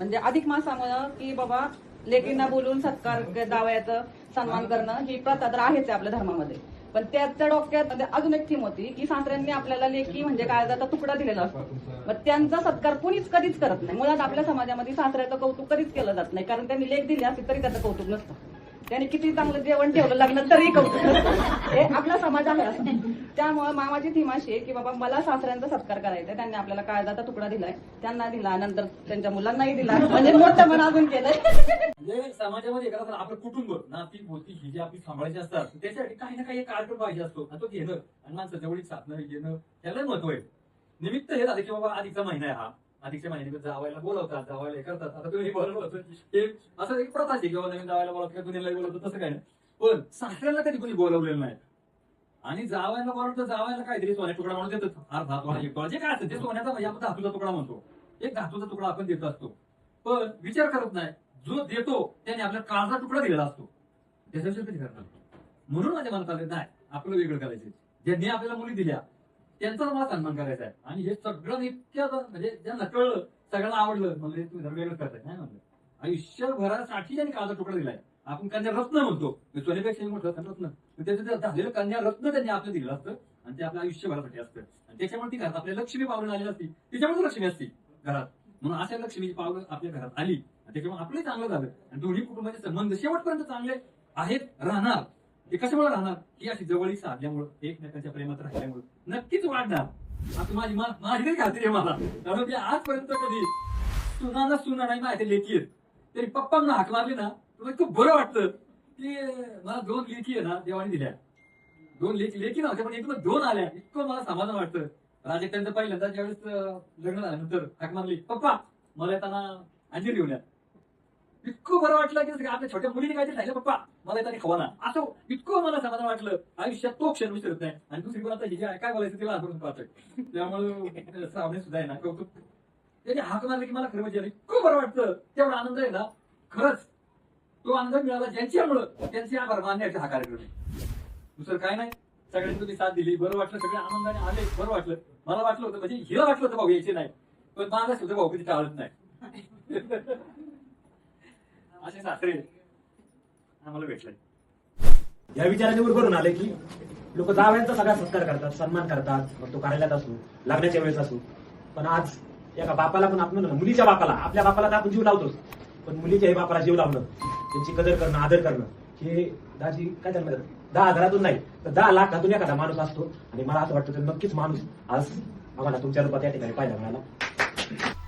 म्हणजे अधिक मासामुळं की बाबा लेकींना बोलून सत्कार जावयाचं सन्मान करणं ही प्रथा तर आहेच आहे आपल्या धर्मामध्ये. पण त्याच्या डोक्यात म्हणजे अजून एक थीम होती की सासऱ्यांनी आपल्याला लेकी म्हणजे काळजाचा तुकडा दिलेला असतो. मग त्यांचा सत्कार कोणीच कधीच करत नाही. मुळात आपल्या समाजामध्ये सासऱ्याचं कौतुक कधीच केलं जात नाही, कारण त्यांनी लेख दिली असती तरी त्याचं कौतुक नसतं. त्यांनी किती चांगलं जेवण ठेवलं लागलं तरी कौतुक नसतं. हे आपला समाज आहे असं. त्यामुळे मामाची थीम अशी आहे की बाबा मला सासऱ्यांचा सत्कार करायचा, त्यांनी आपल्याला काळजाचा तुकडा दिलाय, त्यांना दिला, नंतर त्यांच्या मुलांनाही दिला, म्हणजे मोठं मन अजून केलंय. म्हणजे समाजामध्ये एखादा आपलं कुटुंब नाती पोती ही जी आपली सांभाळायची असतात त्याच्यासाठी काही ना काही एक कार्यक्रम पाहिजे असतो. आणि तो घेणं आणि माणसाच्या जवळीक साधणं घेणं त्याला महत्व आहे. निमित्त हे झालं की बाबा अधिकचा महिना आहे, हा अधिकच्या महिन्यात जावायला बोलवतात, जावायला हे करतात. आता तुम्ही बोलवत हे असं एक प्रथा आहे किंवा नवीन जावायला बोलवत किंवा दुनियाला बोलवतो तसं काय नाही. पण सासऱ्याला कधी कोणी बोलवलेलं नाही. आणि जावायला बोलवतं, जावायला काहीतरी सोन्या तुकडा म्हणून देतात, अर्धा तोळा एक तोळा जे काय असतं ते सोन्याचा, म्हणजे आपण धातूचा तुकडा म्हणतो, एक धातूचा तुकडा आपण देत असतो. पण विचार करत नाही जो देतो त्याने आपल्या काळजा तुकडा दिलेला असतो, त्याचा विचार कधी करणार. म्हणून माझ्या मनात आलं नाही आपलं वेगळं करायचं, ज्यांनी आपल्याला मुली दिल्या त्यांचा मला सन्मान करायचा आहे. आणि हे सगळं इतक्या म्हणजे ज्यांना कळलं सगळ्यांना आवडलं म्हणजे तुम्ही जर वेगळं करताय नाही म्हणलं. आयुष्यभरासाठी ज्यांनी काळजा तुकडा दिलाय, आपण कन्या रत्न म्हणतो, सोन्यापेक्षा मोठं रत्न, त्याचं झालेलं कन्या रत्न त्यांनी आपलं दिलेलं असतं आणि ते आपल्या आयुष्यभरासाठी असतं. आणि त्याच्यामुळे ती घरात आपल्या लक्ष्मी पावलं आलेली असती, त्याच्यामुळे लक्ष्मी असती घरात. म्हणून अशा लक्ष्मीची पावलं आपल्या घरात आली, त्याच्यामुळे आपलंही चांगलं झालं. आणि दोन्ही कुटुंबाचे संबंध शेवटपर्यंत चांगले आहेत राहणार. ते कशामुळे राहणार की अशी जवळीक साधल्यामुळे, एकमेकांच्या प्रेमात राहिल्यामुळे नक्कीच वाढणार. आता माझी तरी खात्री आहे मला, कारण की आजपर्यंत कधी सुना नाही माहिती लेखी आहेत तरी पप्पांना हाक मारली ना तुला खूप बरं वाटतं की मला 2 लेखी आहे ना देवाने दिल्या. 2 लेखी नव्हत्या पण एकदम 2 आल्या, इतकं मला समाधान वाटतं. राजे त्यांचं पहिल्यांदा ज्यावेळेस लग्न झाल्यानंतर हाक मारली, पप्पा मला येताना अंजीर घेऊन या. इतकं बरं वाटलं की आपल्या छोट्या मुलीने काहीतरी सांगितलं, पप्पा मला येताना खवाना, असं इतकं मला समाधान वाटलं. आयुष्यात तो क्षण विसरत नाही. आणि दुसरी पण आता ही काय बोलायचं तिला आठवून पाहतोय, त्यामुळे श्रावणी सुद्धा आहे ना कौतुक. त्याने हाक मारले की मला खरं म्हणजे इतकं बरं वाटतं. तेवढा आनंद आहे ना, खरंच तो आनंद मिळाला ज्यांच्यामुळं, त्यांचे आभार मानण्याचा हा कार्यक्रम आहे. दुसरं काय नाही. सगळ्यांनी तुम्ही साथ दिली, बरं वाटलं, सगळे आनंदाने आले, बरं वाटलं. मला वाटलं होतं म्हणजे हिला वाटलं होतं भाऊ यायचे नाही, पण माझा सुद्धा भाऊ कधी टाळत नाही. असे सासरे आम्हाला भेटले. या विचाराने भरून आले की लोक जावयांचा सगळा सत्कार करतात, सन्मान करतात, मग तो कार्यालयात असो, लग्नाच्या वेळेस असो. पण आज एका बापाला पण आपण मुलीच्या बापाला, आपल्या बापाला तर आपण जीव लावतोच, पण मुलीच्या बापाला जीव लावणं, त्यांची कदर करणं, आदर करणं, हे दाजी काय त्यांना 10,000 नाही तर 10 लाखातून एखादा माणूस असतो. आणि मला असं वाटतं तर नक्कीच माणूस आज आम्हाला तुमच्या रूपात या ठिकाणी पाहायला मिळाला.